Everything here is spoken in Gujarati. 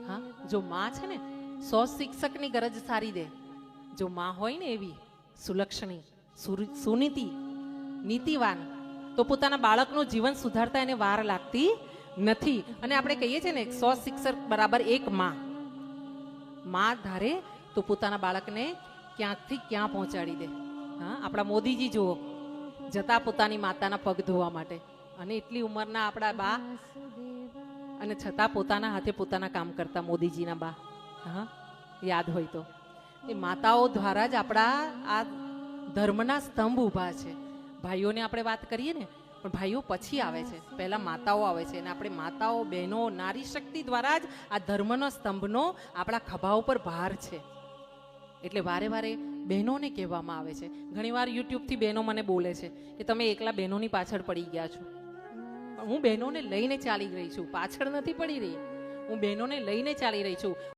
હા, જો માં છે ને 100 શિક્ષકની ગરજ સારી દે. જો માં હોય ને એવી સુલક્ષણી, સુનીતિ, નીતિવાન, તો પોતાના બાળકનું જીવન સુધારતા એને વાર લાગતી નથી. અને આપણે કહીએ છીએ ને 100 શિક્ષક બરાબર એક માં. માં ધારે તો પોતાના બાળકને ક્યાંકથી ક્યાં પહોંચાડી દે. હા, આપણા મોદીજી જુઓ, જતા પોતાની માતાના પગ ધોવા માટે, અને એટલી ઉંમરના આપણા બા, અને છતાં પોતાના હાથે પોતાના કામ કરતા મોદીજીના બા. હા, યાદ હોય તો એ માતાઓ દ્વારા જ આપણા આ ધર્મના સ્તંભ ઊભા છે. ભાઈઓને આપણે વાત કરીએ ને, પણ ભાઈઓ પછી આવે છે, પહેલા માતાઓ આવે છે. અને આપણે માતાઓ, બહેનો, નારી શક્તિ દ્વારા જ આ ધર્મનો સ્તંભનો આપણા ખભા ઉપર ભાર છે. એટલે વારે વારે બહેનોને કહેવામાં આવે છે. ઘણીવાર યુટ્યુબથી બહેનો મને બોલે છે કે તમે એકલા બહેનોની પાછળ પડી ગયા છો. હું બહેનોને લઈને ચાલી રહી છું, પાછળ નથી પડી રહી. હું બહેનોને લઈને ચાલી રહી છું.